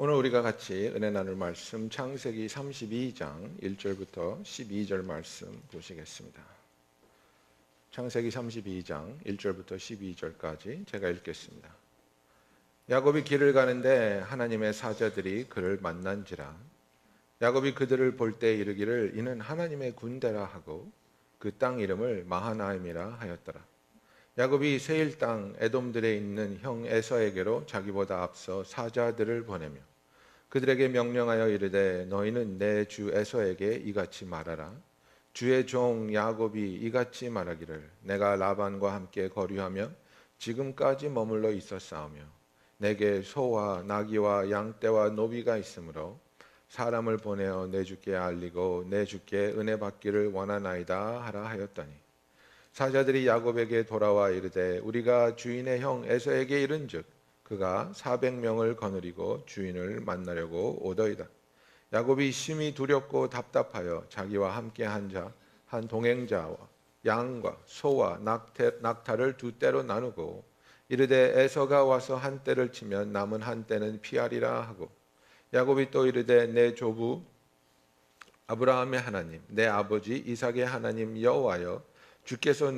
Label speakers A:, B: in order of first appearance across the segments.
A: 오늘 우리가 같이 은혜 나눌 말씀 창세기 32장 1절부터 12절 말씀 보시겠습니다. 창세기 32장 1절부터 12절까지 제가 읽겠습니다. 야곱이 길을 가는데 하나님의 사자들이 그를 만난지라. 야곱이 그들을 볼 때 이르기를 이는 하나님의 군대라 하고 그 땅 이름을 마하나임이라 하였더라. 야곱이 세일 땅 에돔들에 있는 형 에서에게로 자기보다 앞서 사자들을 보내며 그들에게 명령하여 이르되 너희는 내 주 에서에게 이같이 말하라. 주의 종 야곱이 이같이 말하기를 내가 라반과 함께 거류하며 지금까지 머물러 있었사오며 내게 소와 나귀와 양떼와 노비가 있으므로 사람을 보내어 내 주께 알리고 내 주께 은혜 받기를 원하나이다 하라 하였더니 사자들이 야곱에게 돌아와 이르되 우리가 주인의 형 에서에게 이른즉 그가 400명을 거느리고 주인을 만나려고 오더이다. 야곱이 심히 두렵고 답답하여 자기와 함께 한 동행자와 양과 소와 낙타를 두 떼로 나누고 이르되 에서가 와서 한 떼를 치면 남은 한 떼는 피하리라 하고 야곱이 또 이르되 내 조부 아브라함의 하나님 내 아버지 이삭의 하나님 여호와여 주께서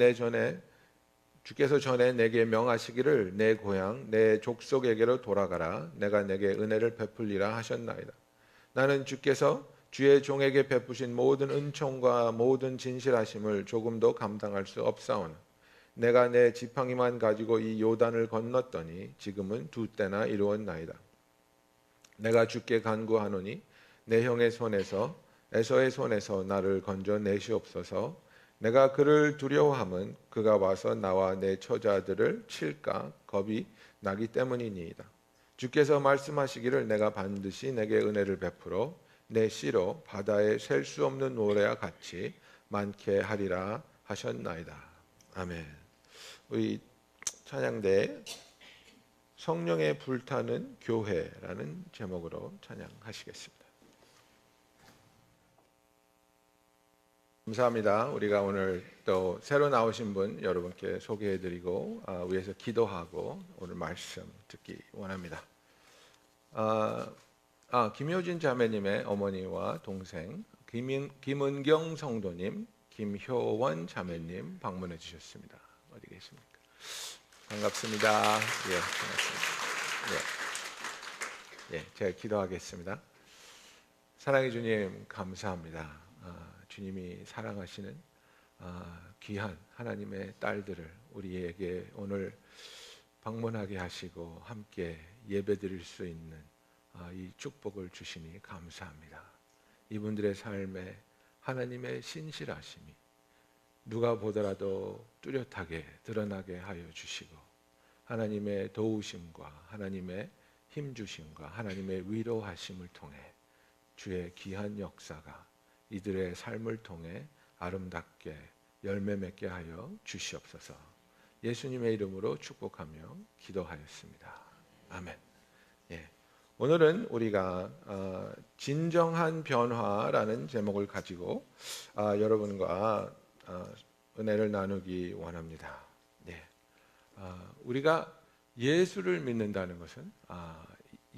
A: 전에 내게 명하시기를 내 고향 내 족속에게로 돌아가라 내가 내게 은혜를 베풀리라 하셨나이다. 나는 주께서 주의 종에게 베푸신 모든 은총과 모든 진실하심을 조금도 감당할 수 없사오나 내가 내 지팡이만 가지고 이 요단을 건넜더니 지금은 두 때나 이루었나이다. 내가 주께 간구하노니 내 형의 손에서 에서의 손에서 나를 건져내시옵소서. 내가 그를 두려워함은 그가 와서 나와 내 처자들을 칠까 겁이 나기 때문이니이다. 주께서 말씀하시기를 내가 반드시 내게 은혜를 베풀어 내 씨로 바다에 셀 수 없는 노래와 같이 많게 하리라 하셨나이다. 아멘. 우리 찬양대 성령의 불타는 교회라는 제목으로 찬양하시겠습니다. 감사합니다. 우리가 오늘 또 새로 나오신 분 여러분께 소개해드리고 위해서 기도하고 오늘 말씀 듣기 원합니다. 김효진 자매님의 어머니와 동생 김은경 성도님, 김효원 자매님 방문해 주셨습니다. 어디 계십니까? 반갑습니다. 예, 반갑습니다. 예, 제가 기도하겠습니다. 사랑의 주님 감사합니다. 주님이 사랑하시는 귀한 하나님의 딸들을 우리에게 오늘 방문하게 하시고 함께 예배드릴 수 있는 이 축복을 주시니 감사합니다. 이분들의 삶에 하나님의 신실하심이 누가 보더라도 뚜렷하게 드러나게 하여 주시고 하나님의 도우심과 하나님의 힘주심과 하나님의 위로하심을 통해 주의 귀한 역사가 이들의 삶을 통해 아름답게 열매 맺게 하여 주시옵소서. 예수님의 이름으로 축복하며 기도하였습니다. 아멘. 예. 오늘은 우리가 진정한 변화라는 제목을 가지고 여러분과 은혜를 나누기 원합니다. 예. 우리가 예수를 믿는다는 것은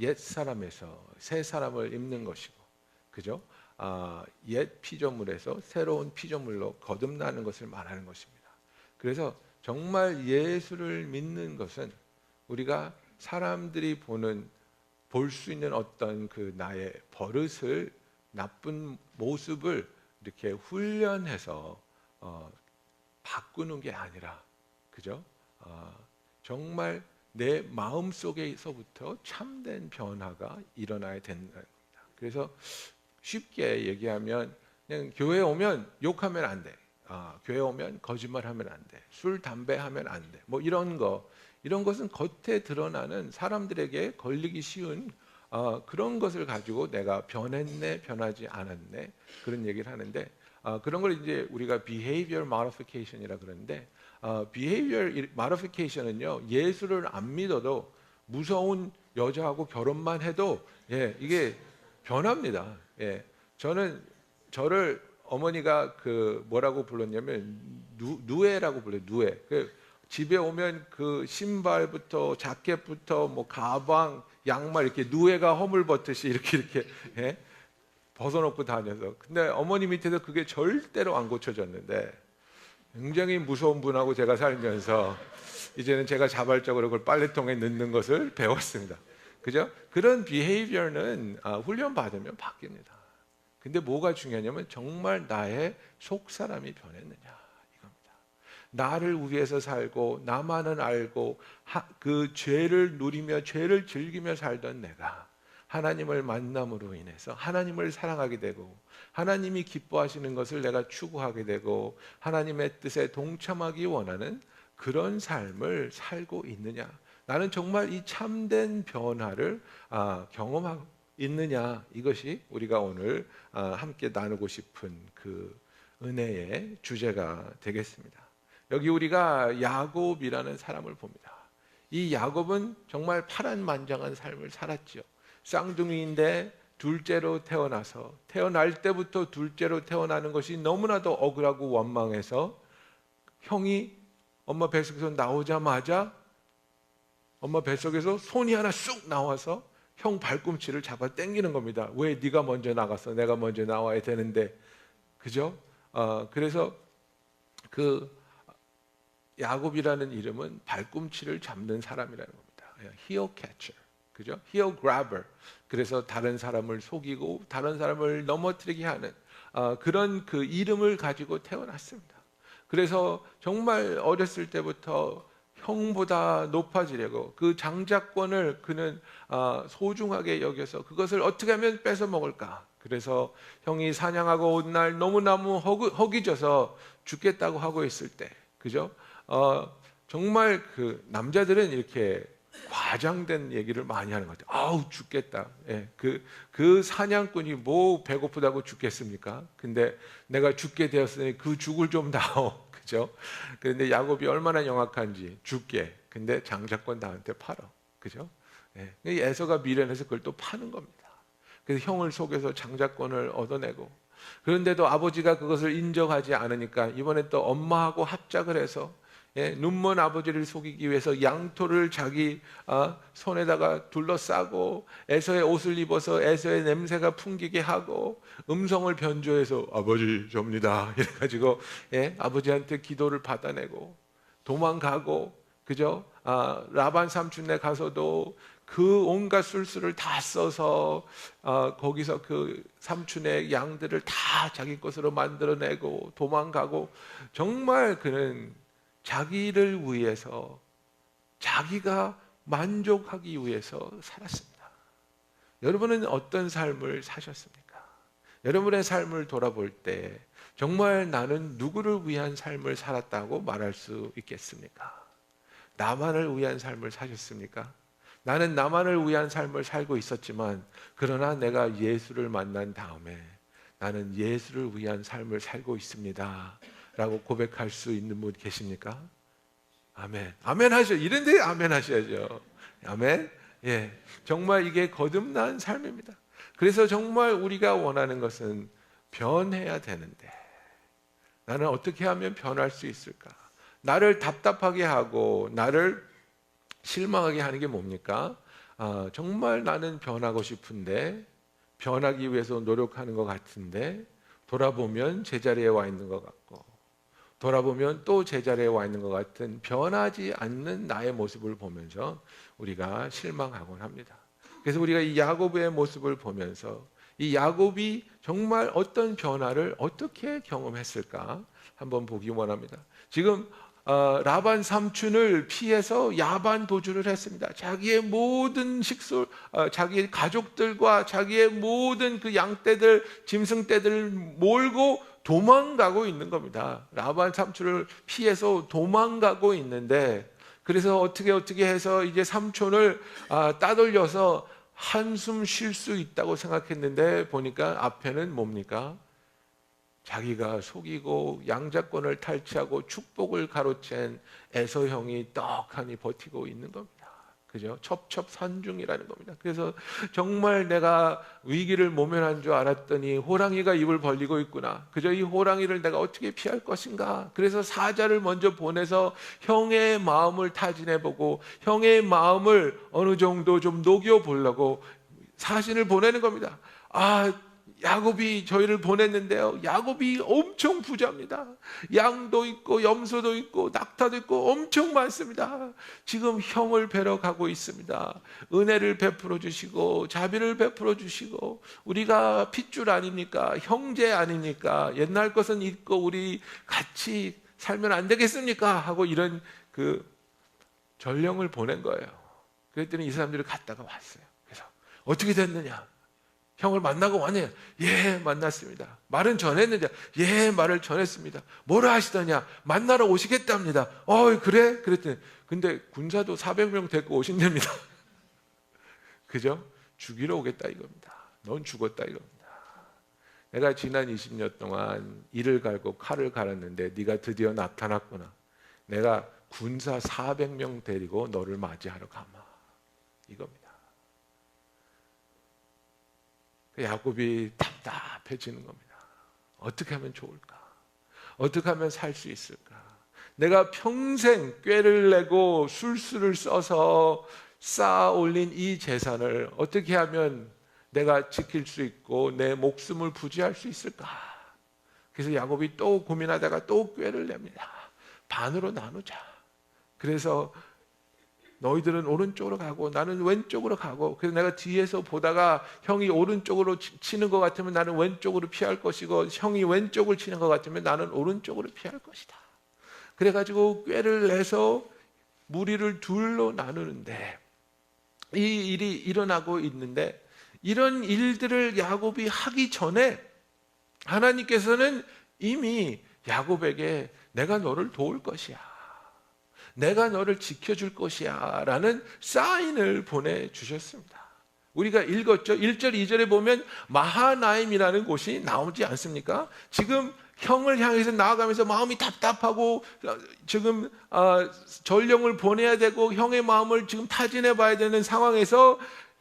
A: 옛 사람에서 새 사람을 입는 것이고, 그죠? 옛 피조물에서 새로운 피조물로 거듭나는 것을 말하는 것입니다. 그래서 정말 예수를 믿는 것은 우리가 사람들이 볼 수 있는 어떤 그 나의 버릇을 나쁜 모습을 이렇게 훈련해서 바꾸는 게 아니라, 그죠? 정말 내 마음 속에서부터 참된 변화가 일어나야 된다는 겁니다. 그래서 쉽게 얘기하면 그냥 교회 오면 욕하면 안 돼. 교회 오면 거짓말하면 안 돼. 술, 담배 하면 안 돼. 뭐 이런 것은 겉에 드러나는 사람들에게 걸리기 쉬운 그런 것을 가지고 내가 변했네, 변하지 않았네 그런 얘기를 하는데 그런 걸 이제 우리가 behavior modification이라 그러는데 behavior modification은요 예수를 안 믿어도 무서운 여자하고 결혼만 해도 이게 변합니다. 예, 저를 어머니가 그 뭐라고 불렀냐면 누에라고 불러요. 누에. 집에 오면 그 신발부터 자켓부터 뭐 가방 양말 이렇게 누에가 허물 벗듯이 이렇게 예? 벗어놓고 다녀서. 근데 어머니 밑에서 그게 절대로 안 고쳐졌는데 굉장히 무서운 분하고 제가 살면서 이제는 제가 자발적으로 그걸 빨래통에 넣는 것을 배웠습니다. 그죠? 그런 비헤이비어는 훈련 받으면 바뀝니다. 근데 뭐가 중요하냐면 정말 나의 속 사람이 변했느냐 이겁니다. 나를 위해서 살고 나만은 알고 그 죄를 누리며 죄를 즐기며 살던 내가 하나님을 만남으로 인해서 하나님을 사랑하게 되고 하나님이 기뻐하시는 것을 내가 추구하게 되고 하나님의 뜻에 동참하기 원하는 그런 삶을 살고 있느냐, 나는 정말 이 참된 변화를 경험하고 있느냐, 이것이 우리가 오늘 함께 나누고 싶은 그 은혜의 주제가 되겠습니다. 여기 우리가 야곱이라는 사람을 봅니다. 이 야곱은 정말 파란만장한 삶을 살았지요. 쌍둥이인데 둘째로 태어나서 태어날 때부터 둘째로 태어나는 것이 너무나도 억울하고 원망해서 형이 엄마 뱃속에서 나오자마자 엄마 뱃속에서 손이 하나 쑥 나와서 형 발꿈치를 잡아 당기는 겁니다. 왜 네가 먼저 나갔어? 내가 먼저 나와야 되는데. 그죠? 그래서 그 야곱이라는 이름은 발꿈치를 잡는 사람이라는 겁니다. heel catcher. 그죠? heel grabber. 그래서 다른 사람을 속이고 다른 사람을 넘어뜨리게 하는 그런 그 이름을 가지고 태어났습니다. 그래서 정말 어렸을 때부터 형보다 높아지려고 그 장자권을 그는 소중하게 여겨서 그것을 어떻게 하면 뺏어 먹을까. 그래서 형이 사냥하고 온 날 너무너무 허기져서 죽겠다고 하고 있을 때, 그죠? 정말 그 남자들은 이렇게 과장된 얘기를 많이 하는 것 같아요. 아우 죽겠다. 예, 그 사냥꾼이 뭐 배고프다고 죽겠습니까? 근데 내가 죽게 되었으니 그 죽을 좀 다오. 그죠? 그런데 야곱이 얼마나 영악한지 죽게. 근데 장자권 나한테 팔어. 그죠? 예, 에서가 미련해서 그걸 또 파는 겁니다. 그래서 형을 속여서 장자권을 얻어내고, 그런데도 아버지가 그것을 인정하지 않으니까 이번에 또 엄마하고 합작을 해서 눈먼 아버지를 속이기 위해서 양토를 자기 손에다가 둘러싸고 에서의 옷을 입어서 에서의 냄새가 풍기게 하고 음성을 변조해서 아버지 접니다 이래가지고 아버지한테 기도를 받아내고 도망가고, 그죠? 라반 삼촌네 가서도 그 온갖 술수를 다 써서 거기서 그 삼촌의 양들을 다 자기 것으로 만들어내고 도망가고, 정말 그는 자기를 위해서 자기가 만족하기 위해서 살았습니다. 여러분은 어떤 삶을 사셨습니까? 여러분의 삶을 돌아볼 때 정말 나는 누구를 위한 삶을 살았다고 말할 수 있겠습니까? 나만을 위한 삶을 사셨습니까? 나는 나만을 위한 삶을 살고 있었지만 그러나 내가 예수를 만난 다음에 나는 예수를 위한 삶을 살고 있습니다 라고 고백할 수 있는 분 계십니까? 아멘. 아멘 하셔. 이런데 아멘 하셔야죠. 아멘. 예. 정말 이게 거듭난 삶입니다. 그래서 정말 우리가 원하는 것은 변해야 되는데 나는 어떻게 하면 변할 수 있을까? 나를 답답하게 하고 나를 실망하게 하는 게 뭡니까? 정말 나는 변하고 싶은데 변하기 위해서 노력하는 것 같은데 돌아보면 제자리에 와 있는 것 같고 돌아보면 또 제자리에 와 있는 것 같은 변하지 않는 나의 모습을 보면서 우리가 실망하곤 합니다. 그래서 우리가 이 야곱의 모습을 보면서 이 야곱이 정말 어떤 변화를 어떻게 경험했을까 한번 보기 원합니다. 지금 라반 삼촌을 피해서 야반 도주를 했습니다. 자기의 모든 식솔, 자기의 가족들과 자기의 모든 그 양떼들, 짐승떼들을 몰고 도망가고 있는 겁니다. 라반 삼촌을 피해서 도망가고 있는데, 그래서 어떻게 해서 이제 삼촌을 따돌려서 한숨 쉴 수 있다고 생각했는데 보니까 앞에는 뭡니까? 자기가 속이고 양자권을 탈취하고 축복을 가로챈 에서 형이 떡하니 버티고 있는 겁니다. 그죠? 첩첩산중이라는 겁니다. 그래서 정말 내가 위기를 모면한 줄 알았더니 호랑이가 입을 벌리고 있구나. 그저 이 호랑이를 내가 어떻게 피할 것인가. 그래서 사자를 먼저 보내서 형의 마음을 타진해보고 형의 마음을 어느 정도 좀 녹여보려고 사신을 보내는 겁니다. 야곱이 저희를 보냈는데요, 야곱이 엄청 부자입니다. 양도 있고 염소도 있고 낙타도 있고 엄청 많습니다. 지금 형을 뵈러 가고 있습니다. 은혜를 베풀어 주시고 자비를 베풀어 주시고, 우리가 핏줄 아닙니까? 형제 아닙니까? 옛날 것은 잊고 우리 같이 살면 안 되겠습니까? 하고 이런 그 전령을 보낸 거예요. 그랬더니 이 사람들이 갔다가 왔어요. 그래서 어떻게 됐느냐? 형을 만나고 왔냐? 예, 만났습니다. 말은 전했는데, 예, 말을 전했습니다. 뭐라 하시더냐? 만나러 오시겠답니다. 그래? 그랬더니, 근데 군사도 400명 데리고 오신답니다. 그죠? 죽이러 오겠다 이겁니다. 넌 죽었다 이겁니다. 내가 지난 20년 동안 이를 갈고 칼을 갈았는데 네가 드디어 나타났구나. 내가 군사 400명 데리고 너를 맞이하러 가마. 이겁니다. 야곱이 답답해지는 겁니다. 어떻게 하면 좋을까? 어떻게 하면 살 수 있을까? 내가 평생 꾀를 내고 술수를 써서 쌓아 올린 이 재산을 어떻게 하면 내가 지킬 수 있고 내 목숨을 부지할 수 있을까? 그래서 야곱이 또 고민하다가 또 꾀를 냅니다. 반으로 나누자. 그래서 너희들은 오른쪽으로 가고 나는 왼쪽으로 가고, 그래서 내가 뒤에서 보다가 형이 오른쪽으로 치는 것 같으면 나는 왼쪽으로 피할 것이고, 형이 왼쪽을 치는 것 같으면 나는 오른쪽으로 피할 것이다. 그래가지고 꾀를 내서 무리를 둘로 나누는데, 이 일이 일어나고 있는데, 이런 일들을 야곱이 하기 전에 하나님께서는 이미 야곱에게 내가 너를 도울 것이야, 내가 너를 지켜줄 것이야 라는 사인을 보내주셨습니다. 우리가 읽었죠. 1절 2절에 보면 마하나임이라는 곳이 나오지 않습니까? 지금 형을 향해서 나아가면서 마음이 답답하고 지금 전령을 보내야 되고 형의 마음을 지금 타진해 봐야 되는 상황에서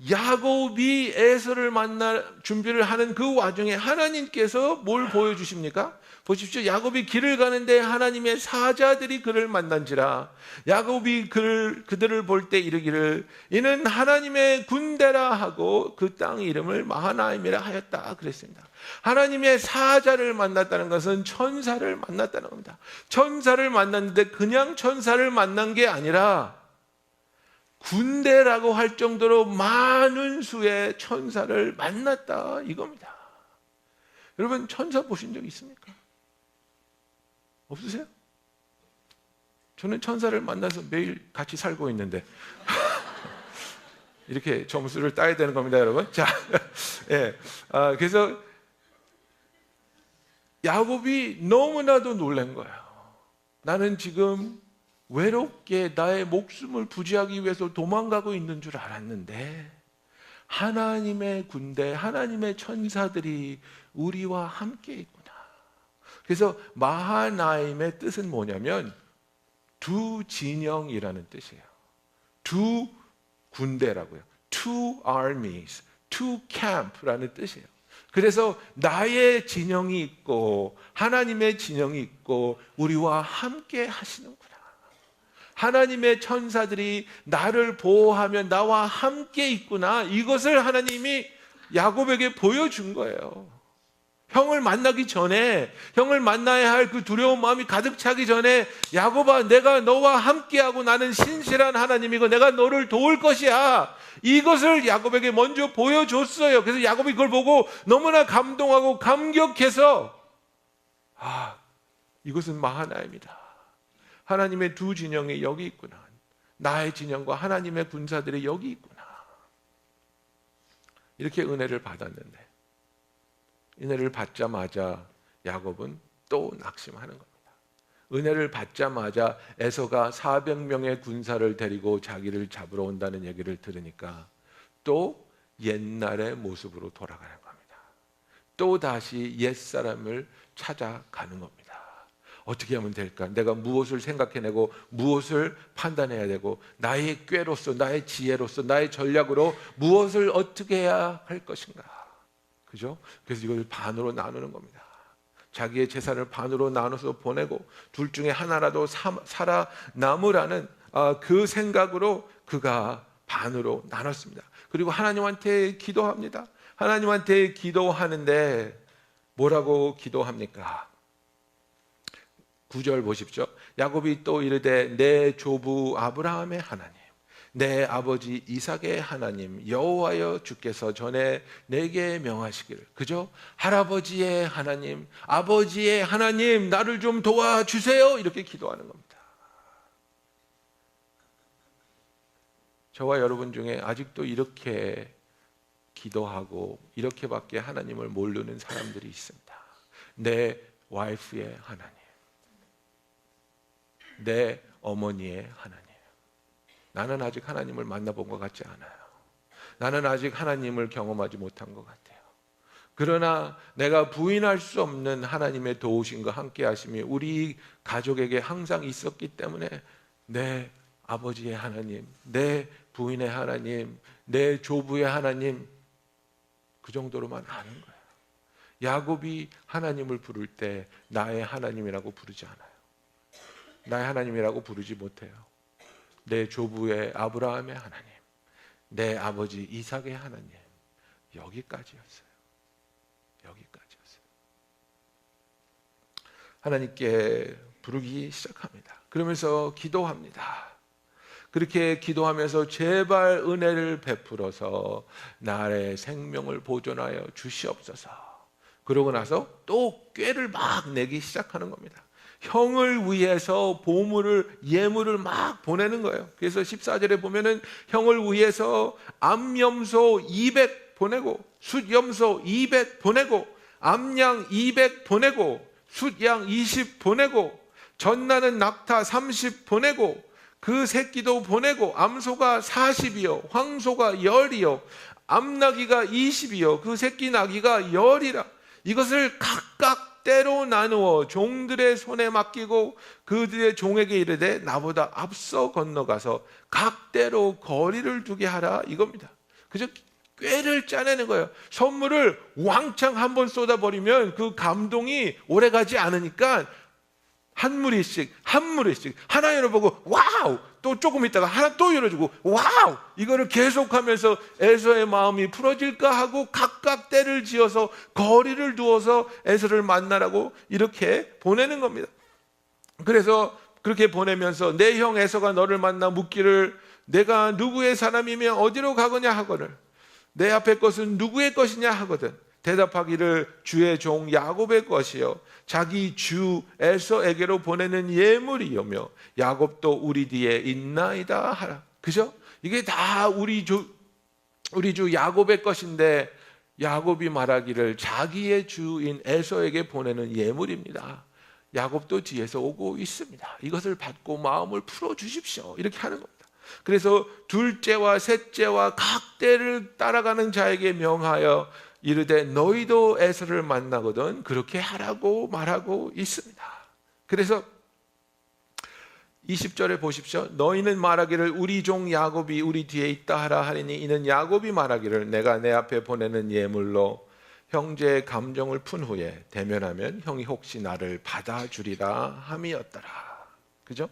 A: 야곱이 에서를 만날 준비를 하는 그 와중에 하나님께서 뭘 보여주십니까? 보십시오. 야곱이 길을 가는데 하나님의 사자들이 그를 만난지라. 야곱이 그들을 볼 때 이르기를 이는 하나님의 군대라 하고 그 땅 이름을 마하나임이라 하였다 그랬습니다. 하나님의 사자를 만났다는 것은 천사를 만났다는 겁니다. 천사를 만났는데 그냥 천사를 만난 게 아니라 군대라고 할 정도로 많은 수의 천사를 만났다 이겁니다. 여러분, 천사 보신 적 있습니까? 없으세요? 저는 천사를 만나서 매일 같이 살고 있는데 이렇게 점수를 따야 되는 겁니다, 여러분. 자, 예. 그래서 야곱이 너무나도 놀란 거예요. 나는 지금 외롭게 나의 목숨을 부지하기 위해서 도망가고 있는 줄 알았는데 하나님의 군대, 하나님의 천사들이 우리와 함께 있구나. 그래서 마하나임의 뜻은 뭐냐면 두 진영이라는 뜻이에요. 두 군대라고요. Two armies, two camp라는 뜻이에요. 그래서 나의 진영이 있고 하나님의 진영이 있고 우리와 함께 하시는구나. 하나님의 천사들이 나를 보호하며 나와 함께 있구나. 이것을 하나님이 야곱에게 보여준 거예요. 형을 만나기 전에, 형을 만나야 할 그 두려운 마음이 가득 차기 전에 야곱아, 내가 너와 함께하고 나는 신실한 하나님이고 내가 너를 도울 것이야. 이것을 야곱에게 먼저 보여줬어요. 그래서 야곱이 그걸 보고 너무나 감동하고 감격해서 이것은 마하나임이다. 하나님의 두 진영이 여기 있구나. 나의 진영과 하나님의 군사들이 여기 있구나. 이렇게 은혜를 받았는데 은혜를 받자마자 야곱은 또 낙심하는 겁니다. 은혜를 받자마자 에서가 400명의 군사를 데리고 자기를 잡으러 온다는 얘기를 들으니까 또 옛날의 모습으로 돌아가는 겁니다. 또 다시 옛사람을 찾아가는 겁니다. 어떻게 하면 될까? 내가 무엇을 생각해내고 무엇을 판단해야 되고 나의 꾀로서, 나의 지혜로서, 나의 전략으로 무엇을 어떻게 해야 할 것인가? 그죠? 그래서 이걸 반으로 나누는 겁니다. 자기의 재산을 반으로 나눠서 보내고 둘 중에 하나라도 살아남으라는 그 생각으로 그가 반으로 나눴습니다. 그리고 하나님한테 기도합니다. 하나님한테 기도하는데 뭐라고 기도합니까? 9절 보십시오. 야곱이 또 이르되 내 조부 아브라함의 하나님, 내 아버지 이삭의 하나님 여호와여 주께서 전에 내게 명하시기를. 그죠? 할아버지의 하나님, 아버지의 하나님, 나를 좀 도와주세요. 이렇게 기도하는 겁니다. 저와 여러분 중에 아직도 이렇게 기도하고 이렇게밖에 하나님을 모르는 사람들이 있습니다. 내 와이프의 하나님, 내 어머니의 하나님. 나는 아직 하나님을 만나본 것 같지 않아요. 나는 아직 하나님을 경험하지 못한 것 같아요. 그러나 내가 부인할 수 없는 하나님의 도우심과 함께 하심이 우리 가족에게 항상 있었기 때문에 내 아버지의 하나님, 내 부인의 하나님, 내 조부의 하나님, 그 정도로만 아는 거예요. 야곱이 하나님을 부를 때 나의 하나님이라고 부르지 않아요. 나의 하나님이라고 부르지 못해요. 내 조부의 아브라함의 하나님, 내 아버지 이삭의 하나님, 여기까지였어요. 여기까지였어요. 하나님께 부르기 시작합니다. 그러면서 기도합니다. 그렇게 기도하면서 제발 은혜를 베풀어서 나의 생명을 보존하여 주시옵소서. 그러고 나서 또 꾀를 막 내기 시작하는 겁니다. 형을 위해서 보물을, 예물을 막 보내는 거예요. 그래서 14절에 보면은 형을 위해서 암염소 200 보내고 숫염소 200 보내고 암양 200 보내고 숫양 20 보내고 전나는 낙타 30 보내고 그 새끼도 보내고 암소가 40이요 황소가 10이요 암나귀가 20이요 그 새끼 나귀가 10이라. 이것을 각각 때로 나누어 종들의 손에 맡기고 그들의 종에게 이르되 나보다 앞서 건너가서 각 때로 거리를 두게 하라, 이겁니다. 그저 꾀를 짜내는 거예요. 선물을 왕창 한번 쏟아버리면 그 감동이 오래가지 않으니까 한 무리씩 하나 열어보고 와우, 또 조금 있다가 하나 또 열어주고 와우, 이거를 계속하면서 에서의 마음이 풀어질까 하고 각각 때를 지어서 거리를 두어서 에서를 만나라고 이렇게 보내는 겁니다. 그래서 그렇게 보내면서 내 형 에서가 너를 만나 묻기를 내가 누구의 사람이며 어디로 가거냐 하거늘 내 앞에 것은 누구의 것이냐 하거든 대답하기를 주의 종 야곱의 것이요 자기 주 에서에게로 보내는 예물이요며 야곱도 우리 뒤에 있나이다 하라. 그죠? 이게 다 우리 주 야곱의 것인데 야곱이 말하기를 자기의 주인 에서에게 보내는 예물입니다. 야곱도 뒤에서 오고 있습니다. 이것을 받고 마음을 풀어주십시오. 이렇게 하는 겁니다. 그래서 둘째와 셋째와 각 때를 따라가는 자에게 명하여 이르되 너희도 에서를 만나거든 그렇게 하라고 말하고 있습니다. 그래서 20절에 보십시오. 너희는 말하기를 우리 종 야곱이 우리 뒤에 있다 하라 하리니 이는 야곱이 말하기를 내가 내 앞에 보내는 예물로 형제의 감정을 푼 후에 대면하면 형이 혹시 나를 받아주리라 함이었더라. 그죠?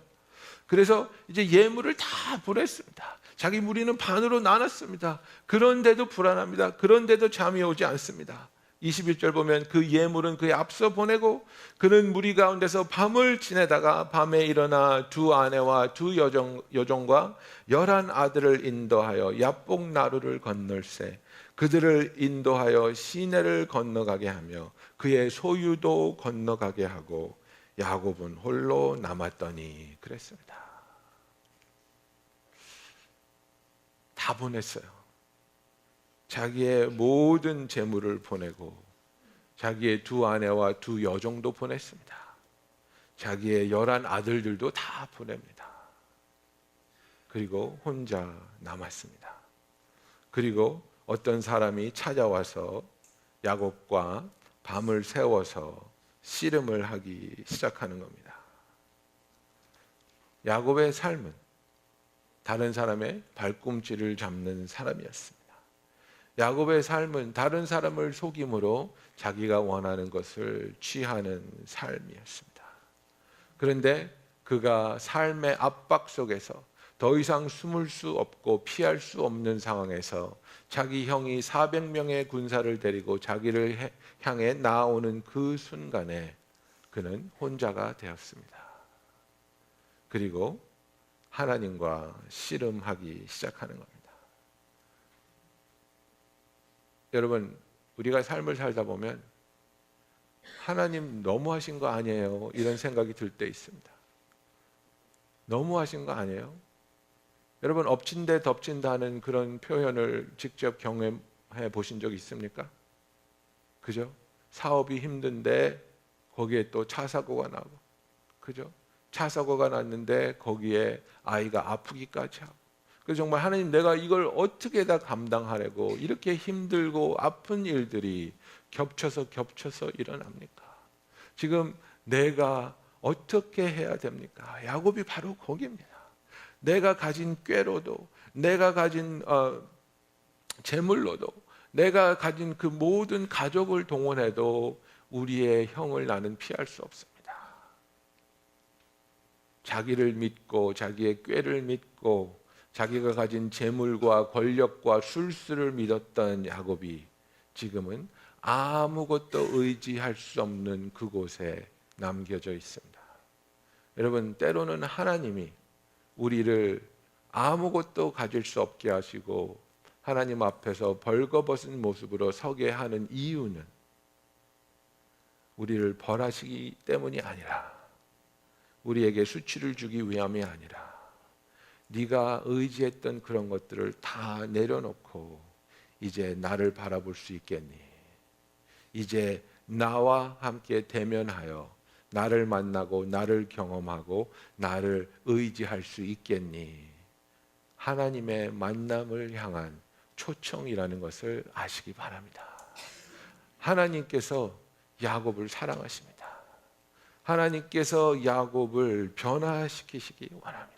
A: 그래서 이제 예물을 다 보냈습니다. 자기 무리는 반으로 나눴습니다. 그런데도 불안합니다. 그런데도 잠이 오지 않습니다. 21절 보면 그 예물은 그의 앞서 보내고 그는 무리 가운데서 밤을 지내다가 밤에 일어나 두 아내와 두 여종과 11 아들을 인도하여 야복 나루를 건널세 그들을 인도하여 시내를 건너가게 하며 그의 소유도 건너가게 하고 야곱은 홀로 남았더니 그랬습니다. 다 보냈어요. 자기의 모든 재물을 보내고 자기의 두 아내와 두 여종도 보냈습니다. 자기의 11 아들들도 다 보냅니다. 그리고 혼자 남았습니다. 그리고 어떤 사람이 찾아와서 야곱과 밤을 새워서 씨름을 하기 시작하는 겁니다. 야곱의 삶은 다른 사람의 발꿈치를 잡는 사람이었습니다. 야곱의 삶은 다른 사람을 속임으로 자기가 원하는 것을 취하는 삶이었습니다. 그런데 그가 삶의 압박 속에서 더 이상 숨을 수 없고 피할 수 없는 상황에서 자기 형이 400명의 군사를 데리고 자기를 향해 나아오는 그 순간에 그는 혼자가 되었습니다. 그리고 하나님과 씨름하기 시작하는 겁니다. 여러분, 우리가 삶을 살다 보면 하나님 너무하신 거 아니에요? 이런 생각이 들 때 있습니다. 너무하신 거 아니에요? 여러분, 엎친 데 덮친다 하는 그런 표현을 직접 경험해 보신 적 있습니까? 그죠? 사업이 힘든데 거기에 또 차 사고가 나고, 그죠? 차 사고가 났는데 거기에 아이가 아프기까지 하고, 그래서 정말 하나님, 내가 이걸 어떻게 다 감당하려고 이렇게 힘들고 아픈 일들이 겹쳐서 일어납니까? 지금 내가 어떻게 해야 됩니까? 야곱이 바로 거기입니다. 내가 가진 꾀로도, 내가 가진 재물로도, 내가 가진 그 모든 가족을 동원해도 우리의 형을 나는 피할 수 없습니다. 자기를 믿고 자기의 꾀를 믿고 자기가 가진 재물과 권력과 술수를 믿었던 야곱이 지금은 아무것도 의지할 수 없는 그곳에 남겨져 있습니다. 여러분, 때로는 하나님이 우리를 아무것도 가질 수 없게 하시고 하나님 앞에서 벌거벗은 모습으로 서게 하는 이유는 우리를 벌하시기 때문이 아니라, 우리에게 수치를 주기 위함이 아니라, 네가 의지했던 그런 것들을 다 내려놓고 이제 나를 바라볼 수 있겠니? 이제 나와 함께 대면하여 나를 만나고 나를 경험하고 나를 의지할 수 있겠니? 하나님의 만남을 향한 초청이라는 것을 아시기 바랍니다. 하나님께서 야곱을 사랑하십니다. 하나님께서 야곱을 변화시키시기 원합니다.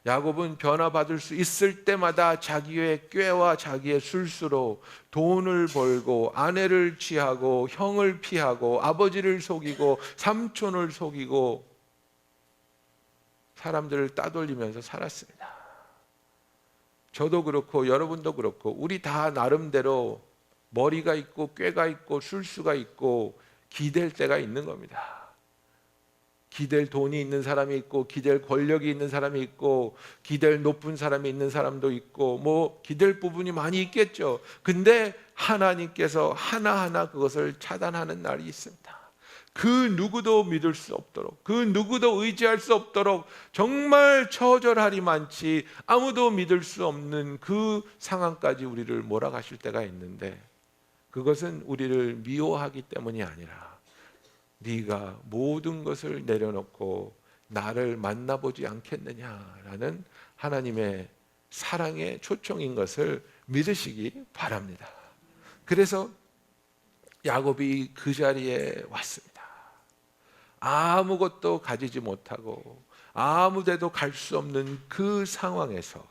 A: 야곱은 변화받을 수 있을 때마다 자기의 꾀와 자기의 술수로 돈을 벌고 아내를 취하고 형을 피하고 아버지를 속이고 삼촌을 속이고 사람들을 따돌리면서 살았습니다. 저도 그렇고 여러분도 그렇고 우리 다 나름대로 머리가 있고 꾀가 있고 술수가 있고 기댈 때가 있는 겁니다. 기댈 돈이 있는 사람이 있고 기댈 권력이 있는 사람이 있고 기댈 높은 사람이 있는 사람도 있고 뭐 기댈 부분이 많이 있겠죠. 근데 하나님께서 하나하나 그것을 차단하는 날이 있습니다. 그 누구도 믿을 수 없도록, 그 누구도 의지할 수 없도록 정말 처절하리만치 아무도 믿을 수 없는 그 상황까지 우리를 몰아가실 때가 있는데, 그것은 우리를 미워하기 때문이 아니라 네가 모든 것을 내려놓고 나를 만나보지 않겠느냐라는 하나님의 사랑의 초청인 것을 믿으시기 바랍니다. 그래서 야곱이 그 자리에 왔습니다. 아무것도 가지지 못하고 아무 데도 갈 수 없는 그 상황에서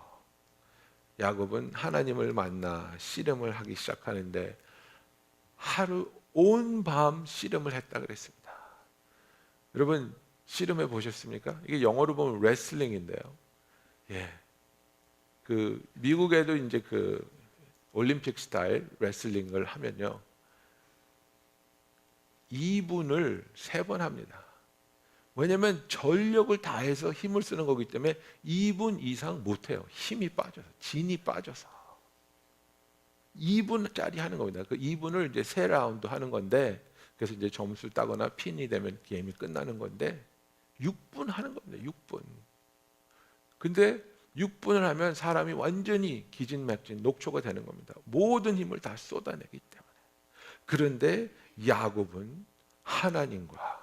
A: 야곱은 하나님을 만나 씨름을 하기 시작하는데 하루 온 밤 씨름을 했다 그랬습니다. 여러분, 씨름해 보셨습니까? 이게 영어로 보면 레슬링인데요. 예. 그 미국에도 이제 그 올림픽 스타일 레슬링을 하면요, 2분을 3번 합니다. 왜냐하면 전력을 다해서 힘을 쓰는 거기 때문에 2분 이상 못해요. 힘이 빠져서, 진이 빠져서 2분짜리 하는 겁니다. 그 2분을 이제 3라운드 하는 건데, 그래서 이제 점수 따거나 핀이 되면 게임이 끝나는 건데 6분 하는 겁니다. 6분. 근데 6분을 하면 사람이 완전히 기진맥진 녹초가 되는 겁니다. 모든 힘을 다 쏟아내기 때문에. 그런데 야곱은 하나님과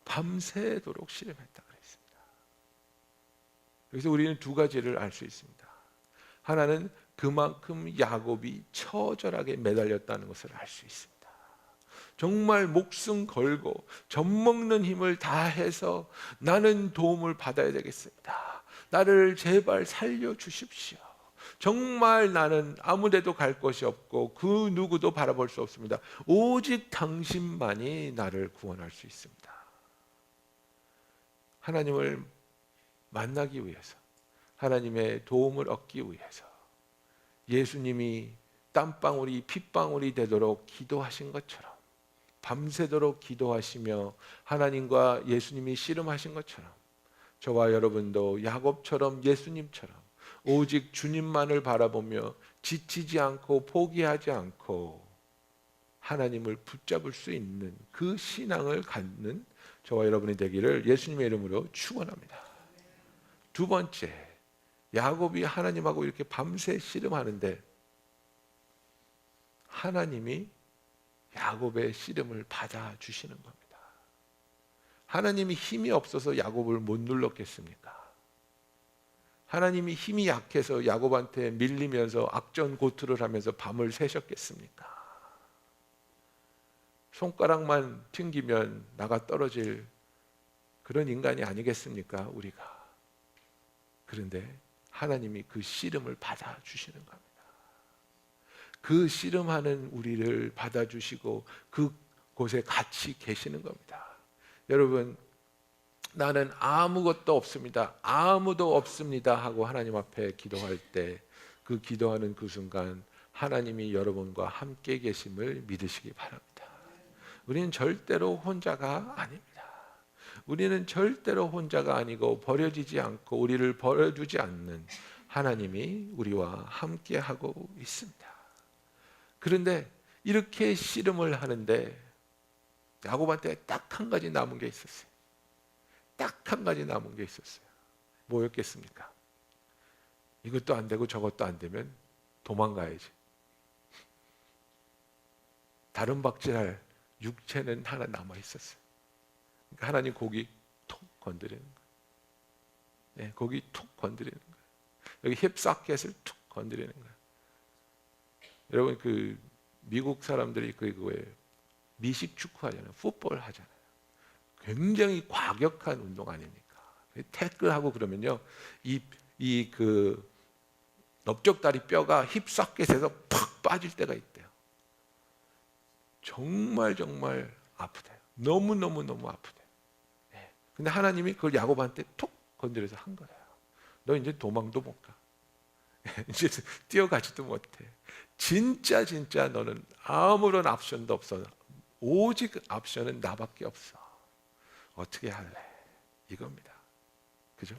A: 밤새도록 씨름했다 그랬습니다. 그래서 우리는 두 가지를 알 수 있습니다. 하나는 그만큼 야곱이 처절하게 매달렸다는 것을 알 수 있습니다. 정말 목숨 걸고 젖먹는 힘을 다해서 나는 도움을 받아야 되겠습니다. 나를 제발 살려주십시오. 정말 나는 아무데도 갈 곳이 없고 그 누구도 바라볼 수 없습니다. 오직 당신만이 나를 구원할 수 있습니다. 하나님을 만나기 위해서, 하나님의 도움을 얻기 위해서 예수님이 땀방울이 핏방울이 되도록 기도하신 것처럼, 밤새도록 기도하시며 하나님과 예수님이 씨름하신 것처럼, 저와 여러분도 야곱처럼 예수님처럼 오직 주님만을 바라보며 지치지 않고 포기하지 않고 하나님을 붙잡을 수 있는 그 신앙을 갖는 저와 여러분이 되기를 예수님의 이름으로 축원합니다. 두 번째, 야곱이 하나님하고 이렇게 밤새 씨름하는데 하나님이 야곱의 씨름을 받아주시는 겁니다. 하나님이 힘이 없어서 야곱을 못 눌렀겠습니까? 하나님이 힘이 약해서 야곱한테 밀리면서 악전고투를 하면서 밤을 새셨겠습니까? 손가락만 튕기면 나가 떨어질 그런 인간이 아니겠습니까, 우리가? 그런데 하나님이 그 씨름을 받아주시는 겁니다. 그 씨름하는 우리를 받아주시고 그곳에 같이 계시는 겁니다. 여러분, 나는 아무것도 없습니다, 아무도 없습니다 하고 하나님 앞에 기도할 때 그 기도하는 그 순간 하나님이 여러분과 함께 계심을 믿으시기 바랍니다. 우리는 절대로 혼자가 아닙니다. 우리는 절대로 혼자가 아니고 버려지지 않고 우리를 버려두지 않는 하나님이 우리와 함께 하고 있습니다. 그런데 이렇게 씨름을 하는데 야곱한테 딱 한 가지 남은 게 있었어요. 딱 한 가지 남은 게 있었어요. 뭐였겠습니까? 이것도 안 되고 저것도 안 되면 도망가야지. 다른 박질할 육체는 하나 남아 있었어요. 그러니까 하나님 고기 톡 건드리는 거예요. 네, 고기 톡 건드리는 거예요. 여기 힙사켓을 툭 건드리는 거예요. 여러분, 그 미국 사람들이 그거에 미식 축구 하잖아요. 풋볼 하잖아요. 굉장히 과격한 운동 아닙니까? 태클하고 그러면요, 이 그 넓적다리 뼈가 힙사켓에서 팍 빠질 때가 있대요. 정말 아프대요. 너무 아프대요. 네. 근데 하나님이 그걸 야곱한테 톡 건드려서 한 거예요. 너 이제 도망도 못 가. 이제 뛰어가지도 못해. 진짜 너는 아무런 옵션도 없어. 오직 옵션은 나밖에 없어. 어떻게 할래? 이겁니다. 그죠?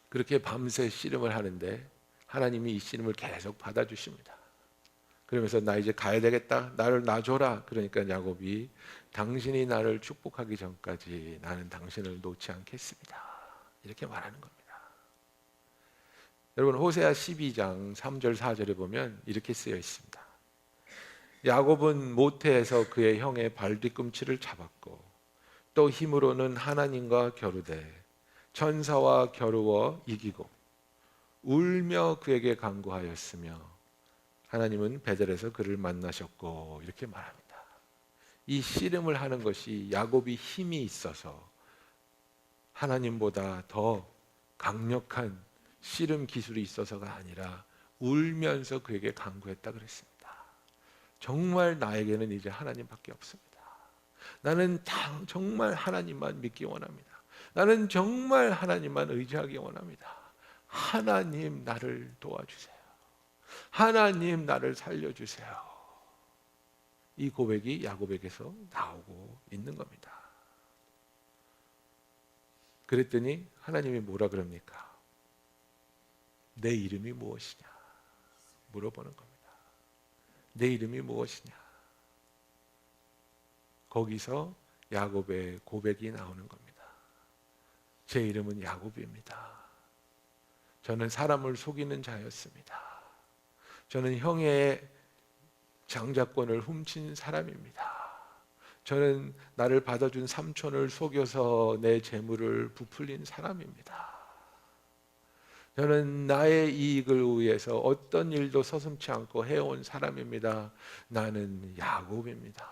A: 그렇게 밤새 씨름을 하는데 하나님이 이 씨름을 계속 받아주십니다. 그러면서 나 이제 가야 되겠다, 나를 놔줘라. 그러니까 야곱이 당신이 나를 축복하기 전까지 나는 당신을 놓지 않겠습니다, 이렇게 말하는 겁니다. 여러분, 호세아 12장 3절 4절에 보면 이렇게 쓰여 있습니다. 야곱은 모태에서 그의 형의 발뒤꿈치를 잡았고 또 힘으로는 하나님과 겨루되 천사와 겨루어 이기고 울며 그에게 간구하였으며 하나님은 베델에서 그를 만나셨고, 이렇게 말합니다. 이 씨름을 하는 것이 야곱이 힘이 있어서 하나님보다 더 강력한 씨름 기술이 있어서가 아니라 울면서 그에게 간구했다 그랬습니다. 정말 나에게는 이제 하나님밖에 없습니다. 나는 정말 하나님만 믿기 원합니다. 나는 정말 하나님만 의지하기 원합니다. 하나님, 나를 도와주세요. 하나님, 나를 살려주세요. 이 고백이 야곱에게서 나오고 있는 겁니다. 그랬더니 하나님이 뭐라 그럽니까? 내 이름이 무엇이냐 물어보는 겁니다. 내 이름이 무엇이냐? 거기서 야곱의 고백이 나오는 겁니다. 제 이름은 야곱입니다. 저는 사람을 속이는 자였습니다. 저는 형의 장자권을 훔친 사람입니다. 저는 나를 받아준 삼촌을 속여서 내 재물을 부풀린 사람입니다. 저는 나의 이익을 위해서 어떤 일도 서슴지 않고 해온 사람입니다. 나는 야곱입니다.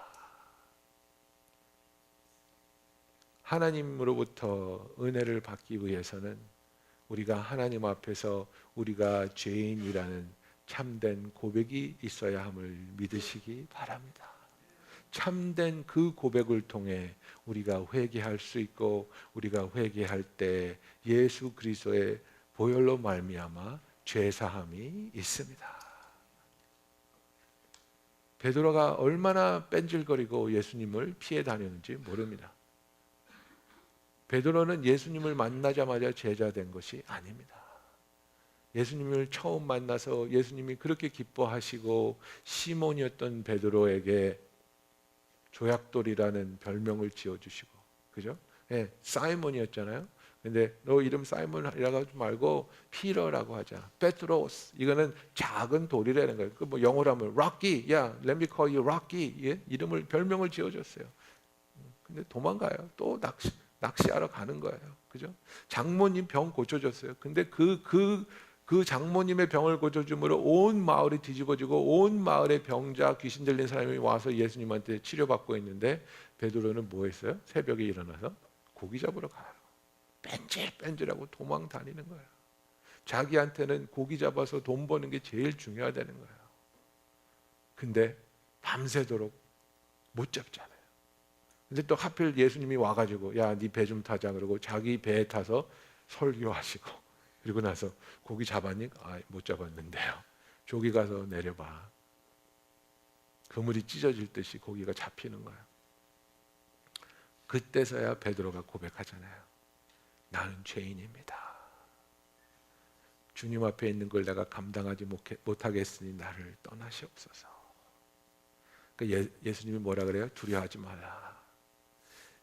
A: 하나님으로부터 은혜를 받기 위해서는 우리가 하나님 앞에서 우리가 죄인이라는 참된 고백이 있어야 함을 믿으시기 바랍니다. 참된 그 고백을 통해 우리가 회개할 수 있고, 우리가 회개할 때 예수 그리스도의 보혈로 말미암아 죄 사함이 있습니다. 베드로가 얼마나 뺀질거리고 예수님을 피해 다녔는지 모릅니다. 베드로는 예수님을 만나자마자 제자 된 것이 아닙니다. 예수님을 처음 만나서 예수님이 그렇게 기뻐하시고 시몬이었던 베드로에게 조약돌이라는 별명을 지어주시고, 그죠? 예, 사이몬이었잖아요. 근데 너 이름 사이몬이라고 하지 말고 피터라고 하자. 베트로스. 이거는 작은 돌이라는 거예요. 그 뭐 영어로 하면 락키. 야, let me call you 락키. 예? 이름을 별명을 지어줬어요. 근데 도망가요. 또 낚시하러 가는 거예요. 그죠? 장모님 병 고쳐줬어요. 근데 그 장모님의 병을 고쳐줌으로 온 마을이 뒤집어지고 온 마을의 병자, 귀신 들린 사람이 와서 예수님한테 치료받고 있는데 베드로는 뭐 했어요? 새벽에 일어나서 고기 잡으러 가요. 뺀질뺀질하고 도망 다니는 거예요. 자기한테는 고기 잡아서 돈 버는 게 제일 중요하다는 거예요. 근데 밤새도록 못 잡잖아요. 근데 또 하필 예수님이 와가지고 야, 네 배 좀 타자 그러고 자기 배에 타서 설교하시고, 그리고 나서 고기 잡았니? 아, 못 잡았는데요. 저기 가서 내려봐. 그물이 찢어질 듯이 고기가 잡히는 거예요. 그때서야 베드로가 고백하잖아요. 나는 죄인입니다. 주님 앞에 있는 걸 내가 감당하지 못하겠으니 나를 떠나시옵소서. 그러니까 예수님이 뭐라 그래요? 두려워하지 마라.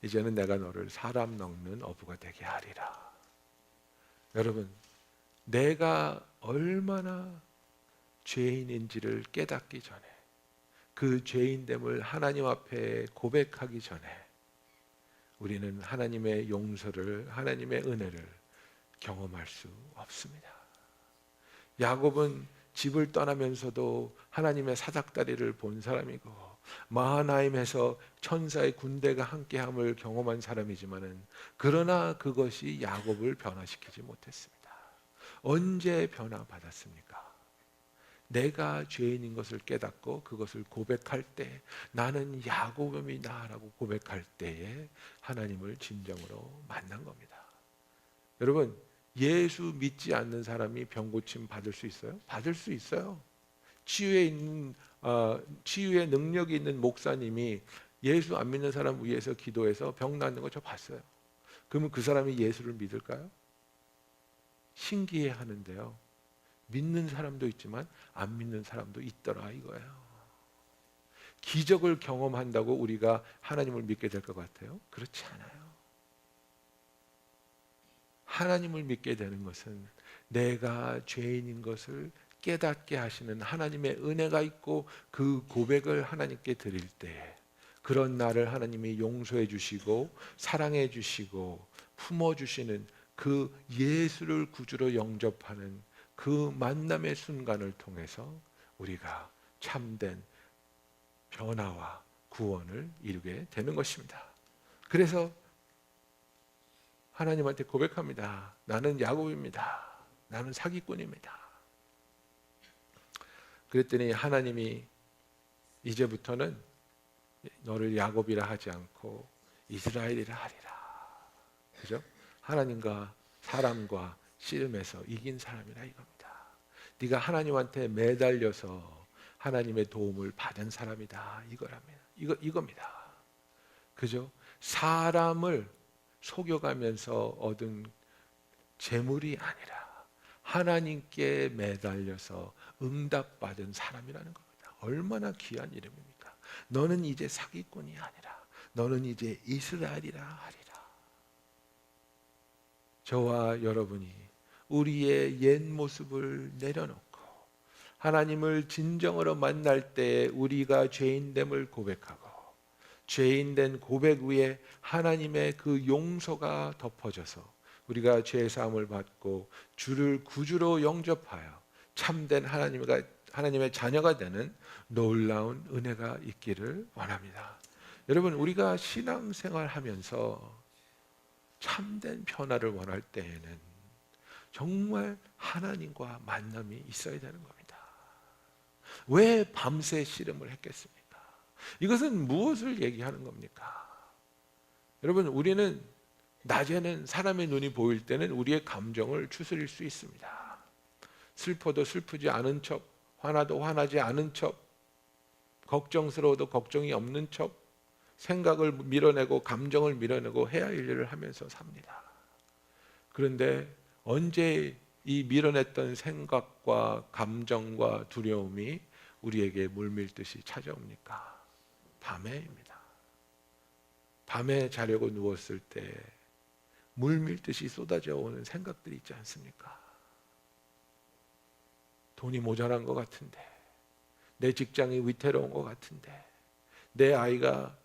A: 이제는 내가 너를 사람 넉는 어부가 되게 하리라. 여러분, 내가 얼마나 죄인인지를 깨닫기 전에, 그 죄인됨을 하나님 앞에 고백하기 전에 우리는 하나님의 용서를, 하나님의 은혜를 경험할 수 없습니다. 야곱은 집을 떠나면서도 하나님의 사닥다리를 본 사람이고 마하나임에서 천사의 군대가 함께함을 경험한 사람이지만은, 그러나 그것이 야곱을 변화시키지 못했습니다. 언제 변화받았습니까? 내가 죄인인 것을 깨닫고 그것을 고백할 때, 나는 야곱이다라고 고백할 때에 하나님을 진정으로 만난 겁니다. 여러분, 예수 믿지 않는 사람이 병고침 받을 수 있어요? 받을 수 있어요. 치유의 능력이 있는 목사님이 예수 안 믿는 사람 위해서 기도해서 병 낫는 거 저 봤어요. 그러면 그 사람이 예수를 믿을까요? 신기해 하는데요. 믿는 사람도 있지만 안 믿는 사람도 있더라 이거예요. 기적을 경험한다고 우리가 하나님을 믿게 될 것 같아요? 그렇지 않아요. 하나님을 믿게 되는 것은 내가 죄인인 것을 깨닫게 하시는 하나님의 은혜가 있고, 그 고백을 하나님께 드릴 때 그런 나를 하나님이 용서해 주시고 사랑해 주시고 품어 주시는 그 예수를 구주로 영접하는 그 만남의 순간을 통해서 우리가 참된 변화와 구원을 이루게 되는 것입니다. 그래서 하나님한테 고백합니다. 나는 야곱입니다. 나는 사기꾼입니다. 그랬더니 하나님이 이제부터는 너를 야곱이라 하지 않고 이스라엘이라 하리라. 그죠? 하나님과 사람과 씨름해서 이긴 사람이라 이겁니다. 네가 하나님한테 매달려서 하나님의 도움을 받은 사람이다 이거랍니다. 이겁니다. 그죠? 사람을 속여가면서 얻은 재물이 아니라 하나님께 매달려서 응답받은 사람이라는 겁니다. 얼마나 귀한 이름입니까? 너는 이제 사기꾼이 아니라 너는 이제 이스라엘이라 하리라. 저와 여러분이 우리의 옛 모습을 내려놓고 하나님을 진정으로 만날 때 우리가 죄인됨을 고백하고, 죄인된 고백 위에 하나님의 그 용서가 덮어져서 우리가 죄 사함을 받고 주를 구주로 영접하여 참된 하나님의 자녀가 되는 놀라운 은혜가 있기를 원합니다. 여러분, 우리가 신앙생활 하면서 참된 변화를 원할 때에는 정말 하나님과 만남이 있어야 되는 겁니다. 왜 밤새 씨름을 했겠습니까? 이것은 무엇을 얘기하는 겁니까? 여러분, 우리는 낮에는 사람의 눈이 보일 때는 우리의 감정을 추스릴 수 있습니다. 슬퍼도 슬프지 않은 척, 화나도 화나지 않은 척, 걱정스러워도 걱정이 없는 척, 생각을 밀어내고 감정을 밀어내고 해야 할 일을 하면서 삽니다. 그런데 언제 이 밀어냈던 생각과 감정과 두려움이 우리에게 물밀듯이 찾아옵니까? 밤에입니다. 밤에 자려고 누웠을 때 물밀듯이 쏟아져 오는 생각들이 있지 않습니까? 돈이 모자란 것 같은데, 내 직장이 위태로운 것 같은데, 내 아이가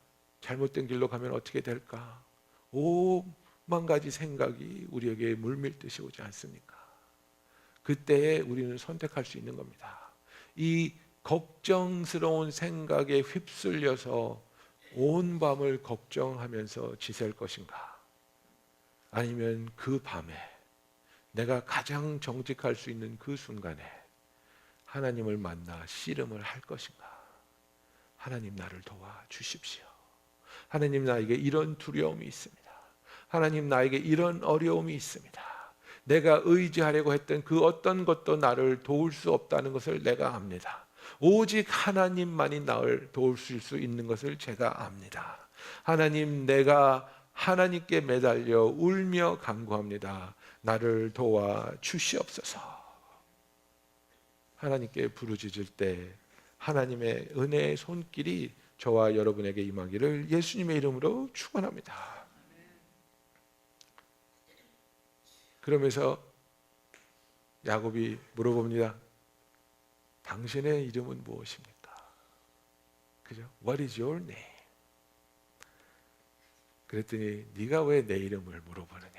A: 잘못된 길로 가면 어떻게 될까? 오만 가지 생각이 우리에게 물밀듯이 오지 않습니까? 그때에 우리는 선택할 수 있는 겁니다. 이 걱정스러운 생각에 휩쓸려서 온 밤을 걱정하면서 지샐 것인가? 아니면 그 밤에 내가 가장 정직할 수 있는 그 순간에 하나님을 만나 씨름을 할 것인가? 하나님, 나를 도와주십시오. 하나님, 나에게 이런 두려움이 있습니다. 하나님, 나에게 이런 어려움이 있습니다. 내가 의지하려고 했던 그 어떤 것도 나를 도울 수 없다는 것을 내가 압니다. 오직 하나님만이 나를 도울 수 있는 것을 제가 압니다. 하나님, 내가 하나님께 매달려 울며 간구합니다. 나를 도와 주시옵소서. 하나님께 부르짖을 때 하나님의 은혜의 손길이 저와 여러분에게 임하기를 예수님의 이름으로 축원합니다. 그러면서 야곱이 물어봅니다. 당신의 이름은 무엇입니까? 그죠? What is your name? 그랬더니 네가 왜 내 이름을 물어보느냐?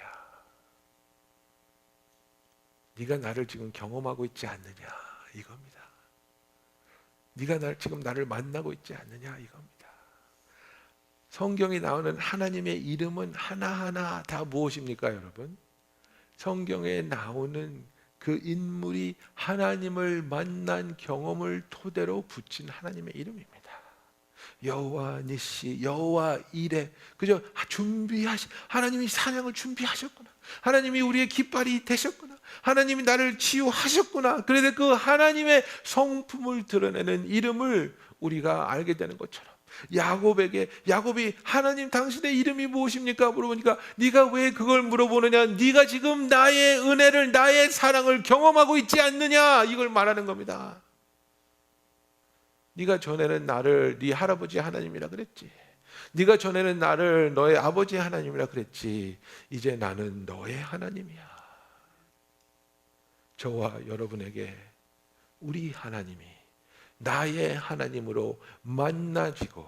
A: 네가 나를 지금 경험하고 있지 않느냐? 이겁니다. 네가 지금 나를 만나고 있지 않느냐? 이겁니다. 성경에 나오는 하나님의 이름은 하나하나 다 무엇입니까, 여러분? 성경에 나오는 그 인물이 하나님을 만난 경험을 토대로 붙인 하나님의 이름입니다. 여호와 니시, 여호와 이레. 그죠? 하나님이 사냥을 준비하셨구나. 하나님이 우리의 깃발이 되셨구나. 하나님이 나를 치유하셨구나. 그래서 그 하나님의 성품을 드러내는 이름을 우리가 알게 되는 것처럼 야곱이 하나님 당신의 이름이 무엇입니까? 물어보니까 네가 왜 그걸 물어보느냐? 네가 지금 나의 은혜를, 나의 사랑을 경험하고 있지 않느냐? 이걸 말하는 겁니다. 네가 전에는 나를 네 할아버지 하나님이라 그랬지. 네가 전에는 나를 너의 아버지 하나님이라 그랬지. 이제 나는 너의 하나님이야. 저와 여러분에게 우리 하나님이 나의 하나님으로 만나지고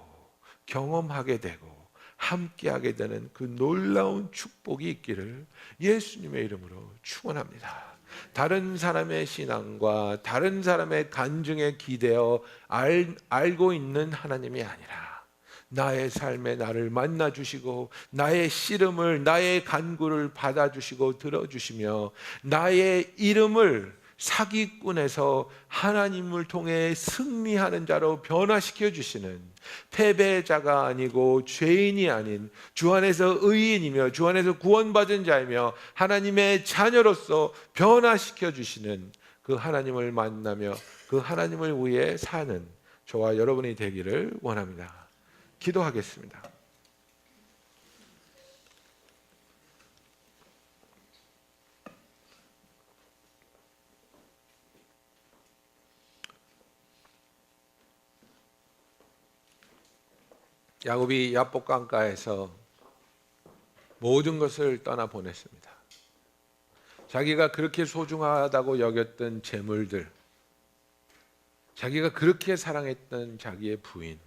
A: 경험하게 되고 함께하게 되는 그 놀라운 축복이 있기를 예수님의 이름으로 축원합니다. 다른 사람의 신앙과 다른 사람의 간증에 기대어 알고 있는 하나님이 아니라 나의 삶에 나를 만나주시고 나의 씨름을, 나의 간구를 받아주시고 들어주시며 나의 이름을 사기꾼에서 하나님을 통해 승리하는 자로 변화시켜 주시는, 패배자가 아니고 죄인이 아닌 주 안에서 의인이며 주 안에서 구원받은 자이며 하나님의 자녀로서 변화시켜 주시는 그 하나님을 만나며 그 하나님을 위해 사는 저와 여러분이 되기를 원합니다. 기도하겠습니다. 야곱이 야복 강가에서 모든 것을 떠나 보냈습니다. 자기가 그렇게 소중하다고 여겼던 재물들, 자기가 그렇게 사랑했던 자기의 부인,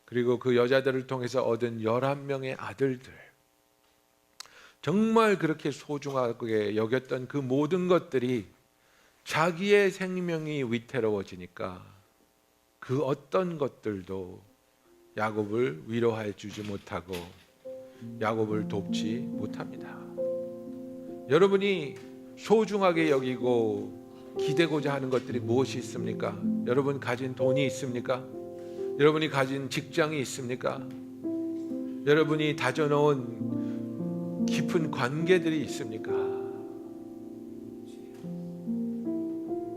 A: 그리고 그 여자들을 통해서 얻은 11명의 아들들, 정말 그렇게 소중하게 여겼던 그 모든 것들이 자기의 생명이 위태로워지니까 그 어떤 것들도 야곱을 위로해 주지 못하고 야곱을 돕지 못합니다. 여러분이 소중하게 여기고 기대고자 하는 것들이 무엇이 있습니까? 여러분 가진 돈이 있습니까? 여러분이 가진 직장이 있습니까? 여러분이 다져놓은 깊은 관계들이 있습니까?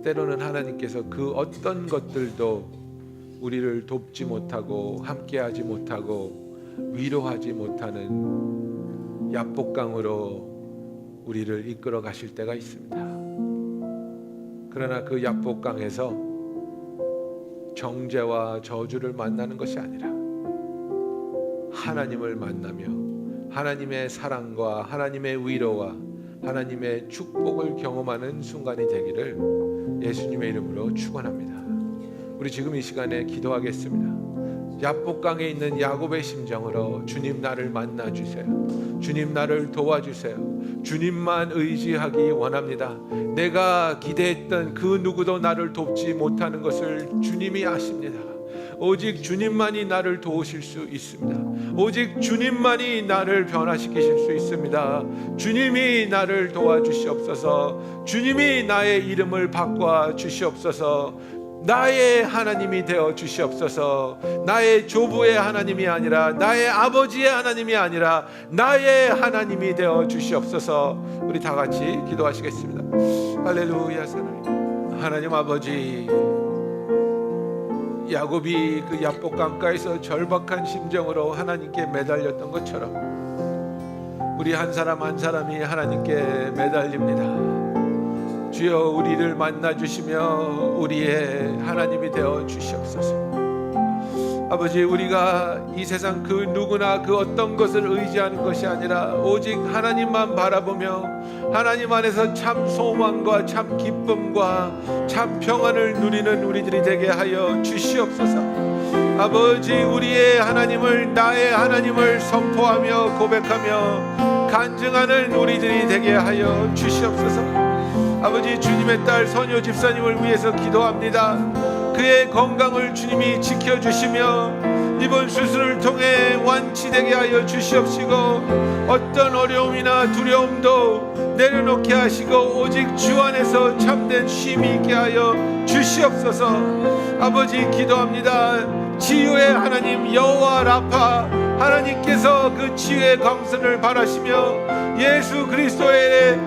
A: 때로는 하나님께서 그 어떤 것들도 우리를 돕지 못하고 함께하지 못하고 위로하지 못하는 야복강으로 우리를 이끌어 가실 때가 있습니다. 그러나 그 야복강에서 정죄와 저주를 만나는 것이 아니라 하나님을 만나며 하나님의 사랑과 하나님의 위로와 하나님의 축복을 경험하는 순간이 되기를 예수님의 이름으로 축원합니다. 우리 지금 이 시간에 기도하겠습니다. 야복강에 있는 야곱의 심정으로 주님 나를 만나 주세요. 주님 나를 도와주세요. 주님만 의지하기 원합니다. 내가 기대했던 그 누구도 나를 돕지 못하는 것을 주님이 아십니다. 오직 주님만이 나를 도우실 수 있습니다. 오직 주님만이 나를 변화시키실 수 있습니다. 주님이 나를 도와주시옵소서. 주님이 나의 이름을 바꿔 주시옵소서. 나의 하나님이 되어 주시옵소서. 나의 조부의 하나님이 아니라 나의 아버지의 하나님이 아니라 나의 하나님이 되어 주시옵소서. 우리 다 같이 기도하시겠습니다. 할렐루야. 하나님 아버지, 야곱이 그 야복강가에서 절박한 심정으로 하나님께 매달렸던 것처럼 우리 한 사람 한 사람이 하나님께 매달립니다. 주여 우리를 만나주시며 우리의 하나님이 되어 주시옵소서. 아버지, 우리가 이 세상 그 누구나 그 어떤 것을 의지하는 것이 아니라 오직 하나님만 바라보며 하나님 안에서 참 소망과 참 기쁨과 참 평안을 누리는 우리들이 되게 하여 주시옵소서. 아버지, 우리의 하나님을 나의 하나님을 선포하며 고백하며 간증하는 우리들이 되게 하여 주시옵소서. 아버지, 주님의 딸 선효 집사님을 위해서 기도합니다. 그의 건강을 주님이 지켜주시며 이번 수술을 통해 완치되게 하여 주시옵시고 어떤 어려움이나 두려움도 내려놓게 하시고 오직 주 안에서 참된 쉼이 있게 하여 주시옵소서. 아버지, 기도합니다. 치유의 하나님 여호와 라파 하나님께서 그 치유의 광선을 바라시며 예수 그리스도의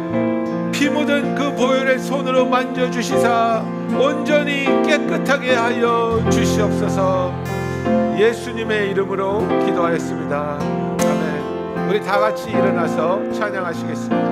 A: 피 묻은 그 보혈의 손으로 만져주시사 온전히 깨끗하게 하여 주시옵소서. 예수님의 이름으로 기도하였습니다. 아멘. 우리 다 같이 일어나서 찬양하시겠습니다.